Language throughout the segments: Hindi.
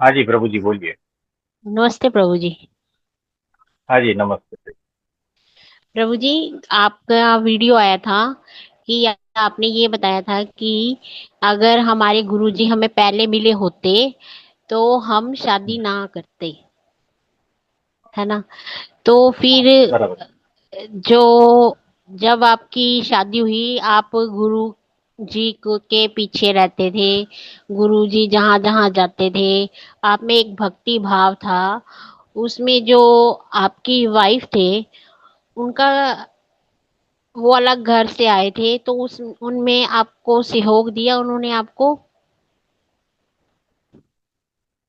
हाँ जी, प्रभु जी बोलिए। नमस्ते प्रभु जी। हाँ जी, नमस्ते। प्रभु जी, आपका वीडियो आया था कि आपने ये बताया था कि अगर हमारे गुरुजी हमें पहले मिले होते तो हम शादी ना करते, है ना। तो फिर बराबर। जो जब आपकी शादी हुई, आप गुरु जी को के पीछे रहते थे, गुरु जी जहाँ जहाँ जाते थे, आप में एक भक्ति भाव था। उसमें जो आपकी वाइफ थे, उनका वो अलग घर से आए थे, तो उस उनमें आपको सहयोग दिया उन्होंने आपको।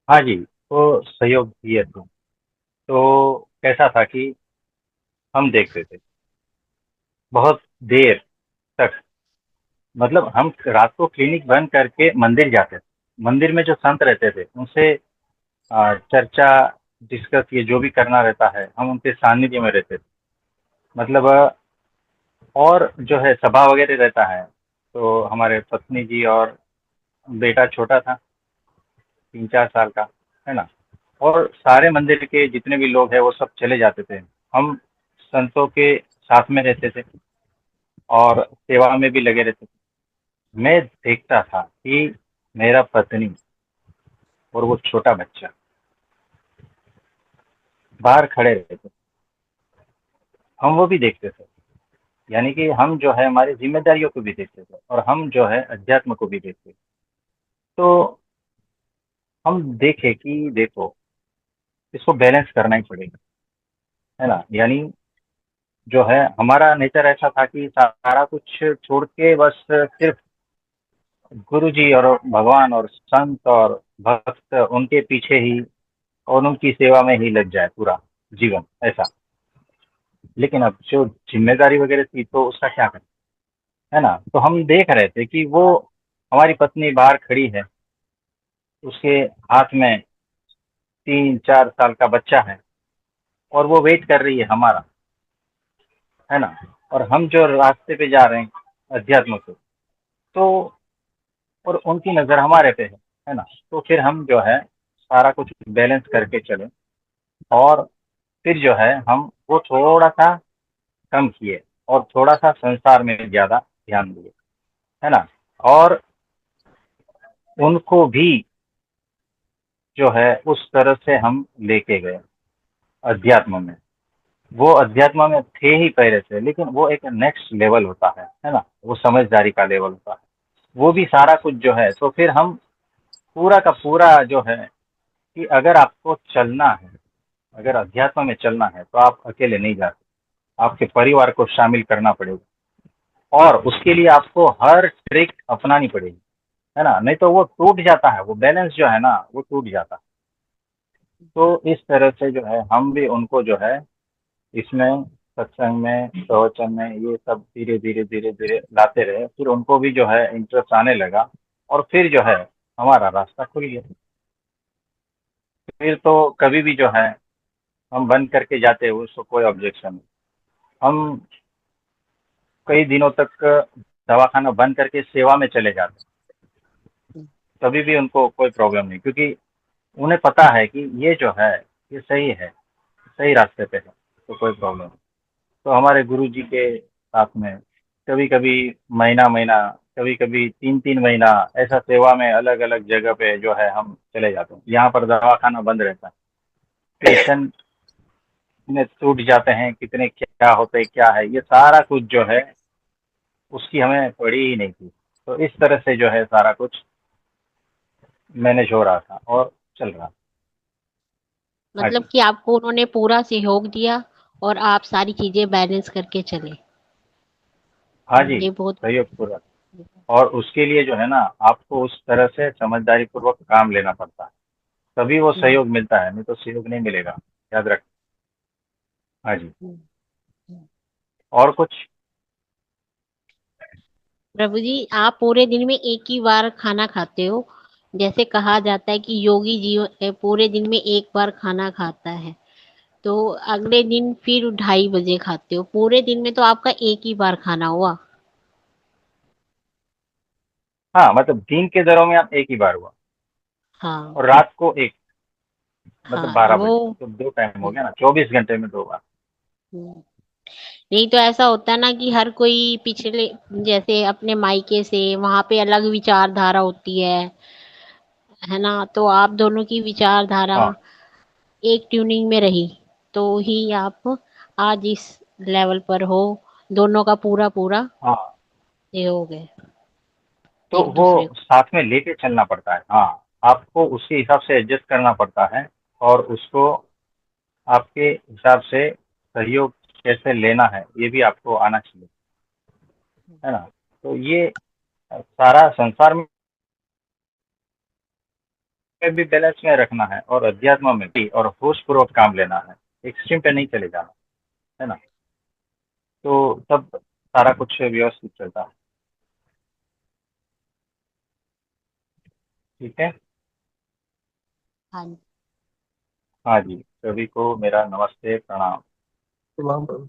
हाँ जी, तो सहयोग दिए तो कैसा था कि हम देखते थे बहुत देर तक। मतलब हम रात को क्लिनिक बंद करके मंदिर जाते थे। मंदिर में जो संत रहते थे उनसे चर्चा, डिस्कस, ये जो भी करना रहता है, हम उनके सानिध्य में रहते थे। मतलब और जो है सभा वगैरह रहता है, तो हमारे पत्नी जी और बेटा छोटा था, 3-4 साल का, है ना। और सारे मंदिर के जितने भी लोग हैं वो सब चले जाते थे। हम संतों के साथ में रहते थे और सेवा में भी लगे रहते थे। मैं देखता था कि मेरा पत्नी और वो छोटा बच्चा बाहर खड़े रहते थे, हम वो भी देखते थे। यानी कि हम जो है हमारी जिम्मेदारियों को भी देखते थे और हम जो है अध्यात्म को भी देखते थे। तो हम देखे कि देखो, इसको बैलेंस करना ही पड़ेगा, है ना। यानी जो है हमारा नेचर ऐसा था कि सारा कुछ छोड़ के बस सिर्फ गुरु जी और भगवान और संत और भक्त उनके पीछे ही और उनकी सेवा में ही लग जाए पूरा जीवन, ऐसा। लेकिन अब जो जिम्मेदारी वगैरह थी तो उसका क्या करें, है ना। तो हम देख रहे थे कि वो हमारी पत्नी बाहर खड़ी है, उसके हाथ में 3-4 साल का बच्चा है और वो वेट कर रही है हमारा, है ना। और हम जो रास्ते पे जा रहे हैं अध्यात्म से, तो और उनकी नज़र हमारे पे है ना। तो फिर हम जो है सारा कुछ बैलेंस करके चले और फिर जो है हम वो थोड़ा सा कम किए और थोड़ा सा संसार में ज़्यादा ध्यान दिए, है ना। और उनको भी जो है उस तरह से हम लेके गए अध्यात्म में। वो अध्यात्म में थे ही पहले से, लेकिन वो एक नेक्स्ट लेवल होता है ना। वो समझदारी का लेवल होता है, वो भी सारा कुछ जो है। तो फिर हम पूरा का पूरा जो है कि अगर आपको चलना है, अगर अध्यात्म में चलना है तो आप अकेले नहीं जा सकते, आपके परिवार को शामिल करना पड़ेगा और उसके लिए आपको हर ट्रिक अपनानी पड़ेगी, है ना। नहीं तो वो टूट जाता है, वो बैलेंस जो है ना वो टूट जाता है। तो इस तरह से जो है हम भी उनको जो है इसमें सत्संग में, प्रवचन में, ये सब धीरे धीरे धीरे धीरे लाते रहे। फिर उनको भी जो है इंटरेस्ट आने लगा और फिर जो है हमारा रास्ता खुल गया। फिर तो कभी भी जो है हम बंद करके जाते हैं उसको कोई ऑब्जेक्शन नहीं। हम कई दिनों तक दवाखाना बंद करके सेवा में चले जाते हैं, तभी भी उनको कोई प्रॉब्लम नहीं, क्योंकि उन्हें पता है कि ये जो है ये सही है, सही रास्ते पे है, तो कोई प्रॉब्लम नहीं। तो हमारे गुरु जी के साथ में कभी कभी महीना महीना, कभी कभी 3-3 महीना ऐसा सेवा में अलग अलग जगह पे जो है हम चले जाते हैं। यहाँ पर दवाखाना बंद रहता है, पेशेंट कितने टूट जाते हैं, कितने क्या होते हैं, क्या है, ये सारा कुछ जो है उसकी हमें पड़ी ही नहीं थी। तो इस तरह से जो है सारा कुछ मैनेज हो रहा था और चल रहा था। हाँ मतलब जी। कि आपको उन्होंने पूरा सहयोग दिया और आप सारी चीजें बैलेंस करके चले। हाँ जी, ये बहुत। सहयोग पूरा। और उसके लिए जो है ना आपको उस तरह से समझदारी पूर्वक काम लेना पड़ता है, तभी वो हम्म, सहयोग मिलता है, नहीं तो सहयोग नहीं मिलेगा। याद रख। हाँ जी। हम्म, हम्म। और कुछ। प्रभु जी, आप पूरे दिन में एक ही बार खाना खाते हो। जैसे कहा जाता है कि योगी जीवन पूरे दिन में एक बार खाना खाता है, तो अगले दिन फिर 2:30 बजे खाते हो। पूरे दिन में तो आपका एक ही बार खाना हुआ। हाँ, मतलब दिन के दरों में आप एक ही बार हुआ हाँ। और रात को एक। मतलब हाँ 12 वो बजे, तो 2 टाइम हो गया ना, 24 घंटे में 2 बार। हम्म, नहीं तो ऐसा होता है ना कि हर कोई पिछले, जैसे अपने मायके से वहां पे अलग विचारधारा होती है ना, तो आप दोनों की विचारधारा हाँ, एक ट्यूनिंग में रही, तो ही आप आज इस लेवल पर हो, दोनों का पूरा पूरा हाँ। ये हो गए तो एक वो दूसरे को। साथ में लेके चलना पड़ता है। हाँ, आपको उसके हिसाब से एडजस्ट करना पड़ता है, और उसको आपके हिसाब से सहयोग कैसे लेना है, ये भी आपको आना चाहिए, है ना? तो ये सारा संसार में भी बैलेंस में रखना है, और अध्यात्म में भी, और होशपूर्वक काम लेना है, एक्सट्रीम पे नहीं चले जाना, है ना? तो तब सारा कुछ व्यवस्थित चलता है। ठीक है। हाँ हाँ जी, सभी को मेरा नमस्ते, प्रणाम। प्रणाम प्रणाम।